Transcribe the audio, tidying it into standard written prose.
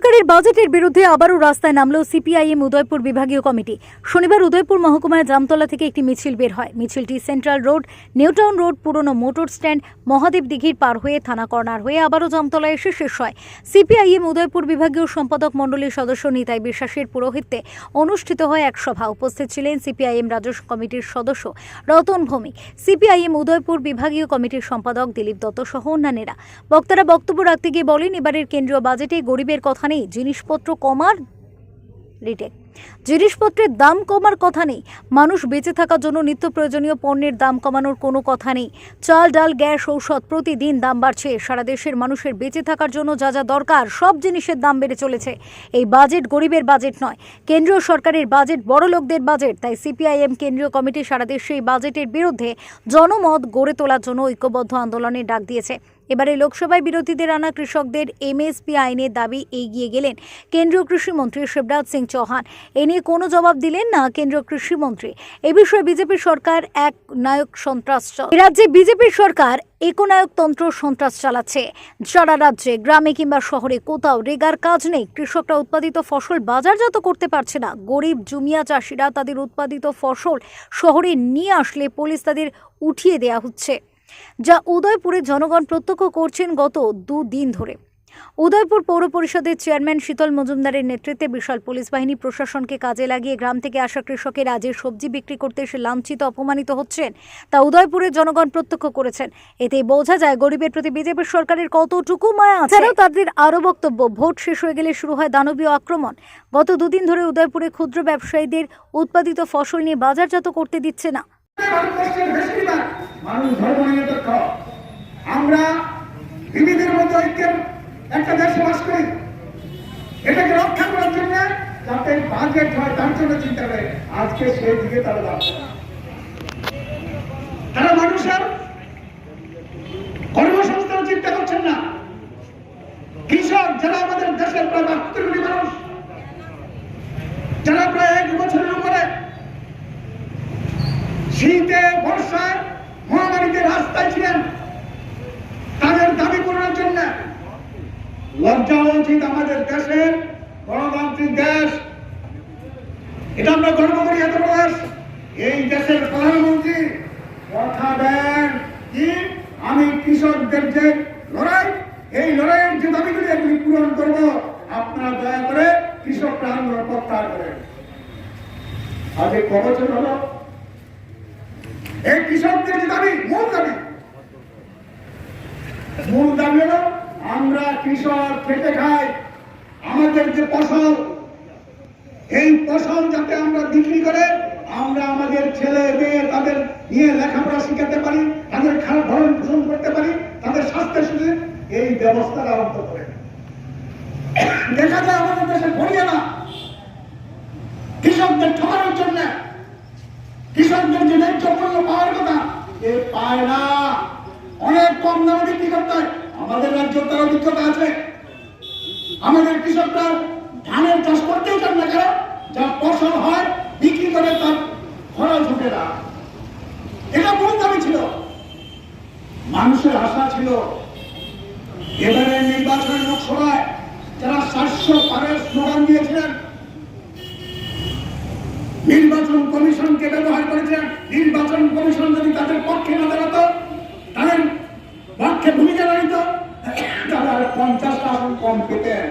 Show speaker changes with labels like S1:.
S1: সরকারের বাজেটের বিরুদ্ধে আবারও রাস্তায় নামল সিপিআইএম উদয়পুর বিভাগীয় কমিটি। শনিবার উদয়পুর মহকুমায় জামতলা থেকে একটি মিছিল বের হয়। মিছিলটি সেন্ট্রাল রোড, নিউটাউন রোড, পুরনো মোটর স্ট্যান্ড, মহাদেব দিঘির পার হয়ে থানা কর্নার হয়ে আবারও জামতলায় এসে শেষ হয়। সিপিআইএম উদয়পুর বিভাগীয় সম্পাদক মণ্ডলীর সদস্য নিতাই বিশ্বাসের পুরোহিত্যে অনুষ্ঠিত হয় এক সভা। উপস্থিত ছিলেন সিপিআইএম রাজ্য কমিটির সদস্য রতন ভৌমিক, সিপিআইএম উদয়পুর বিভাগীয় কমিটির সম্পাদক দিলীপ দত্ত সহ অন্যান্যরা। বক্তারা বক্তব্য রাখতে গিয়ে বলেন, এবারের কেন্দ্রীয় বাজেটে গরিবের কথা নেই, জিনিসপত্র কমার জিনিসপত্রের দাম কমার কথা নেই, মানুষ বেঁচে থাকার জন্য নিত্য প্রয়োজনীয় পণ্যের দাম কমানোর কোনো কথা নেই। চাল, ডাল, গ্যাস, ঔষধ প্রতিদিন দাম বাড়ছে। সারা দেশের মানুষের বেঁচে থাকার জন্য যা যা দরকার সব জিনিসের দাম বেড়ে চলেছে। এই বাজেট গরিবের বাজেট নয়, কেন্দ্রীয় সরকারের বাজেট বড়লোকদের বাজেট। তাই সিপিআইএম কেন্দ্রীয় কমিটি সারা দেশে এই বাজেটের বিরুদ্ধে জনমত গড়ে তোলার জন্য ঐক্যবদ্ধ আন্দোলনের ডাক দিয়েছে। এবারে লোকসভায় বিরোধীদের আনা কৃষকদের এমএসপি আইনের দাবি এগিয়ে গেলেন কেন্দ্রীয় কৃষিমন্ত্রী শিবরাজ সিং চৌহান। এ নিয়ে কোনো জবাব দিলেন না কেন্দ্রীয় কৃষিমন্ত্রী। এ বিষয়ে বিজেপির সরকার রাজ্যে বিজেপির সরকার একনায়কতন্ত্র সন্ত্রাস চালাচ্ছে। সারা রাজ্যে গ্রামে কিংবা শহরে কোথাও রেগার কাজ নেই। কৃষকরা উৎপাদিত ফসল বাজারজাত করতে পারছে না। গরিব জুমিয়া চাষিরা তাদের উৎপাদিত ফসল শহরে নিয়ে আসলে পুলিশ তাদের উঠিয়ে দেয়া হচ্ছে, যা উদয়পুরের জনগণ প্রত্যক্ষ করছেন গত দুদিন ধরে। উদয়পুর পৌর পরিষদের চেয়ারম্যান শীতল মজুমদারের নেতৃত্বে বিশাল পুলিশ বাহিনী প্রশাসনকে কাজে লাগিয়ে গ্রাম থেকে আসা কৃষকের আজে সবজি বিক্রি করতে এসে লাঞ্ছিত অপমানিত হচ্ছেন, তা উদয়পুরের জনগণ প্রত্যক্ষ করেছেন। এতে বোঝা যায় গরিবের প্রতি বিজেপি সরকারের কতটুকু মায়া আছে। এছাড়াও তাদের আরও বক্তব্য, ভোট শেষ হয়ে গেলে শুরু হয় দানবীয় আক্রমণ। গত দুদিন ধরে উদয়পুরে ক্ষুদ্র ব্যবসায়ীদের উৎপাদিত ফসল নিয়ে বাজারজাত করতে দিচ্ছে না।
S2: মানুষ ধর্মনিরপেক্ষ, আমরা বিবিধের মধ্যে ঐক্যের একটা দেশে বাস করি। এটাকে রক্ষা করার জন্য যাতে বাজেট হয় তার জন্য চিন্তা করে আজকে সেই দিকে তারা যাচ্ছে। তারা মানুষের কর্মসংস্থান চিন্তা করছেন না। কৃষক যারা আমাদের দেশের প্রায় 72 কোটি মানুষ, যারা প্রায় 1 বছরের উপরে শীতে বর্ষায় মহামারীতে রাস্তায় ছিলেন, তাদের দাবি পূরণের জন্য লজ্জা উচিত। আমাদের দেশের গণতান্ত্রিক দেশ, এটা আমরা গর্ব করি। এত দেশ, এই দেশের প্রধানমন্ত্রী কথা দেন কি আমি কৃষকদের যে লড়াই, এই লড়াইয়ের যে দাবিগুলি এগুলি পূরণ করব, আপনারা দয়া করে কৃষকরা আন্দোলন প্রত্যাহার করেন। আজ এই কবছর হলো এই কৃষকদের যে দাবি, মূল দাবি হলো আমরা কৃষক খেতে খাই, আমাদের যে ফসল, এই ফসল যাতে আমরা বিক্রি করে আমরা আমাদের ছেলে মেয়ে তাদের নিয়ে লেখাপড়া শিখাতে পারি, তাদের খারাপ ভরণ পোষণ করতে পারি, তাদের স্বাস্থ্যের সুযোগ, এই ব্যবস্থা আরম্ভ করে। দেখা যায় আমাদের দেশে ভরিয়ে না কৃষকদের ঠকানোর জন্য, কৃষকদের যে ন্যায্য মূল্য পাওয়ার কথা এ পায় না, অনেক কম দামে বিক্রি করতে হয়। আমাদের রাজ্য তার অভিজ্ঞতা আছে। আমাদের কৃষকরা ধানের চাষ করতেও চান না, কারণ যা ফসল হয় বিক্রি করে তার খরচ উঠে না। এটা মূল দাবি ছিল, মানুষের আশা ছিল। এবারে নির্বাচনের লোকসভায় যারা 700 পারের স্লোগান দিয়েছিলেন, নির্বাচন কমিশনকে ব্যবহার করেছেন, নির্বাচন কমিশন যদি তাদের পক্ষে না দাঁড়াতো, তাদের পক্ষে ভূমিকা না নিত, তারা 50টা আসন কম পেতেন।